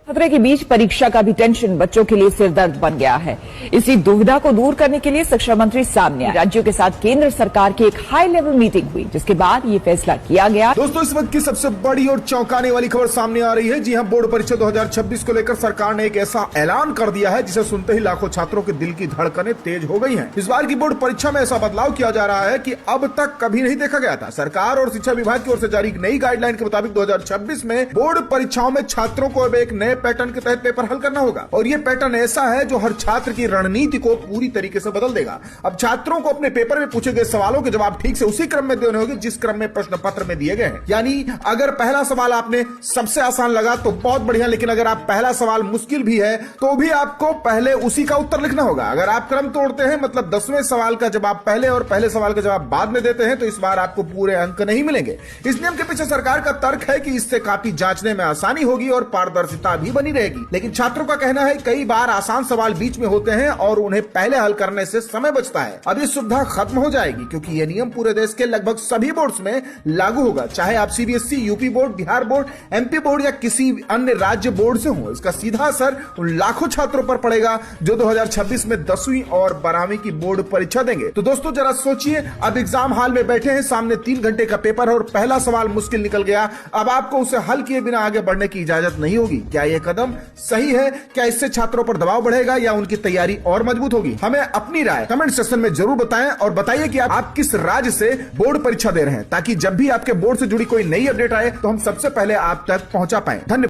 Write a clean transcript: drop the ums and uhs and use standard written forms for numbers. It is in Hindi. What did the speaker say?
खतरे के बीच परीक्षा का भी टेंशन बच्चों के लिए सिरदर्द बन गया है। इसी दुविधा को दूर करने के लिए शिक्षा मंत्री सामने आए। राज्यों के साथ केंद्र सरकार की एक हाई लेवल मीटिंग हुई, जिसके बाद ये फैसला किया गया। दोस्तों, इस वक्त की सबसे बड़ी और चौंकाने वाली खबर सामने आ रही है। जी हां, बोर्ड परीक्षा 2026 को लेकर सरकार ने एक ऐसा ऐलान कर दिया है जिसे सुनते ही लाखों छात्रों के दिल की धड़कनें तेज हो गई हैं। इस बार की बोर्ड परीक्षा में ऐसा बदलाव किया जा रहा है कि अब तक कभी नहीं देखा गया था। सरकार और शिक्षा विभाग की ओर से जारी नई गाइडलाइन के मुताबिक 2026 में बोर्ड परीक्षाओं में छात्रों को अब एक नए पैटर्न के तहत पेपर हल करना होगा, और ये पैटर्न ऐसा है जो हर छात्र की रणनीति को पूरी तरीके से बदल देगा। अब छात्रों को अपने पेपर में पूछे गए सवालों के जवाब ठीक से उसी क्रम में देने होंगे जिस क्रम में प्रश्न पत्र में दिए गए हैं। यानी अगर पहला सवाल आपने सबसे आसान लगा तो बहुत बढ़िया, लेकिन अगर आप पहला सवाल मुश्किल भी है तो भी आपको पहले उसी का उत्तर लिखना होगा। अगर आप क्रम तोड़ते हैं, मतलब 10वें सवाल का जवाब पहले और पहले सवाल का जवाब बाद में देते हैं, तो इस बार आपको पूरे अंक नहीं मिलेंगे। इस नियम के पीछे सरकार का तर्क है कि इससे काफी जांचने में आसानी होगी और पारदर्शिता भी बनी रहेगी। लेकिन छात्रों का कहना है कई बार आसान सवाल बीच में होते हैं और उन्हें पहले हल करने से समय बचता है। अब ये सुविधा खत्म हो जाएगी, क्योंकि यह नियम पूरे देश के लगभग सभी बोर्ड्स में लागू होगा, चाहे आप CBSE, UP board, Bihar board, MP board या किसी अन्य राज्य बोर्ड से हो। इसका सीधा असर उन लाखों छात्रों पर पड़ेगा जो 2026 में 10वीं और 12वीं की बोर्ड परीक्षा देंगे। तो दोस्तों, जरा सोचिए, अब एग्जाम हॉल में बैठे हैं, सामने 3 घंटे का पेपर और पहला सवाल मुश्किल निकल गया। अब आपको उसे हल किए बिना आगे बढ़ने की इजाजत नहीं होगी। क्या यह कदम सही है? क्या इससे छात्रों पर दबाव बढ़ेगा या उनकी तैयारी और मजबूत होगी? हमें अपनी राय कमेंट सेक्शन में जरूर बताएं और बताइए कि आप किस राज्य से बोर्ड परीक्षा दे रहे हैं, ताकि जब भी आपके बोर्ड से जुड़ी कोई नई अपडेट आए तो हम सबसे पहले आप तक पहुंचा पाएं। धन्यवाद।